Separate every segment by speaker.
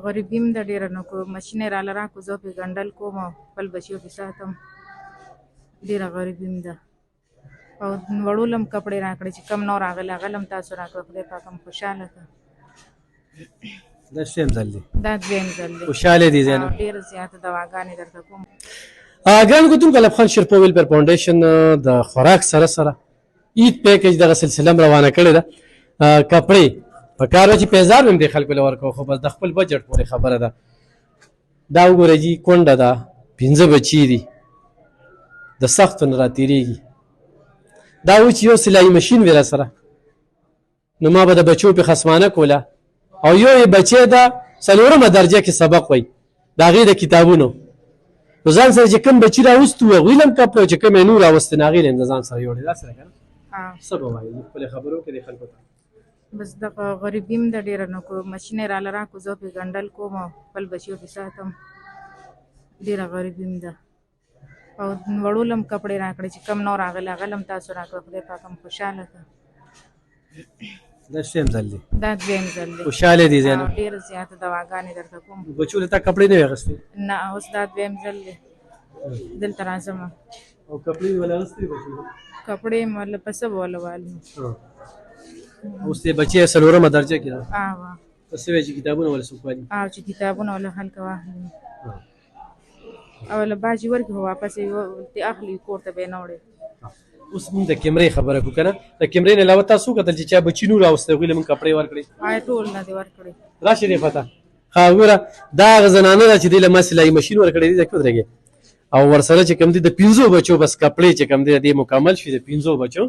Speaker 1: غریبي م ده ډېره نو که ماشین یې راله راکړو زه پرې ګنډل کوم او خپل بچیو پې ساتم ډېره غریبي م ده او وړو له م کپړې راکړې چې کم نو راغلی هغه له م تاسو راکړه خدای پاک هم خوشحاله کړه
Speaker 2: دا شیم ځل دی
Speaker 1: دا دویم ځل دی
Speaker 2: خوشحاله دي زینب
Speaker 1: ډېره زیاته دواګانې درته کوم
Speaker 2: ګران کتونکو الف خان شیرپور ویلفیر فاونډیشن د خوراک سره سره عید پیکج دغه سلسله م روانه کړې ده کپړې په کار و چې پیزار هم دې خلکو له ورکوو خو بس د خپل بجټ پورې خبره ده دا وګوره جي کونډه ده 5 بچي دي د سختو نه راتېرېږي دا و چې یو سلایي مشین وي را سره نو ما به د بچو پې خصمانه کوله او یو یې بچی ده 4مه درجه کې سبق وایي د هغې د کتابونو نو ځان سره چې کوم بچي راوستو هغوی له هم کپړې او چې کوم یې نور راوستې نو هغې له هم د ځان سره یوړې داسې ده که نه څه به وایي خپلې خبرو کې دې خلکو ته
Speaker 1: بس دغه غریبي م ده ډېره نو که ماشین یې راله راکړو زه پرې ګنډل کوم او خپل بچیو پې ساتم ډېره غریبي م ده او وړو له م کپړې راکړې چې کم نو راغلی هغه له م تاسو راکړه خدای پاک هم خوشحاله کړه
Speaker 2: دا شیم ځل دی
Speaker 1: دا دویم ځل دی
Speaker 2: خوشحاله دي زینب
Speaker 1: ډېره زیاته دواګانې درته کوم
Speaker 2: بچو له تا کپړې نه وې اخیستې
Speaker 1: نه اوس دا دویم ځل دی دلته راځم
Speaker 2: او کپړې یې ولې اخیستې بچو
Speaker 1: کپړې یې مطلب په څه به وله والو
Speaker 2: اوس دې بچی 4مه درجه کې ده
Speaker 1: اوه
Speaker 2: ته څه وایې چې کتابونه ولې څوک والي
Speaker 1: او چې کتابونه وله هلته واخلي او له باجي ورکړي خو واپس یې اخلي کور ته به یې نه وړې
Speaker 2: اوس موږ د کیمرې خبره کوو که نه د کیمرې نه علاوه تاسو وکتل چې چا بچي نور راوستی هغوی له موږ کپړې ورکړې
Speaker 1: آیا ټول نه دې ورکړې
Speaker 2: راشي دې پته ښه وګوره دا هغه زنانه ده چې دې له ما سلایي مشین ورکړی دی ځکه ودرېږې او ورسره چې کوم دي د 5 بچو بس کپړې چې کوم دي دې مکمل شي د 5 بچو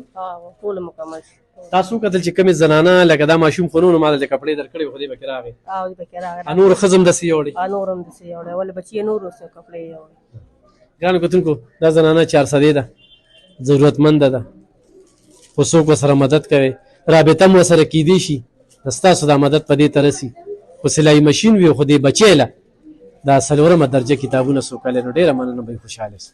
Speaker 3: ټول مکمل شي
Speaker 2: تاسو وکتل چې کومې زنانه لکه دا ماشوم خو نو ما دلته کپړې درکړې خو دې پکې راغی
Speaker 3: دې پکې راغی
Speaker 2: نور ښځه هم داسې یوړې
Speaker 3: نور هم داسې یوړی ولې بچي یې نور اوسه کپړې یې یوړې
Speaker 2: ګرانو کتونکو دا زنانه 400 ده ضرورتمنده ده خو څوک ورسره مدد کوي رابطه هم ورسره کیدی شي ستاسو دا مدد په دې ته رسي خو سلایي مشین وي خو دې بچی له دا 4مه درجه کتابونه څوک نو ډېره مننه به خوشحاله شي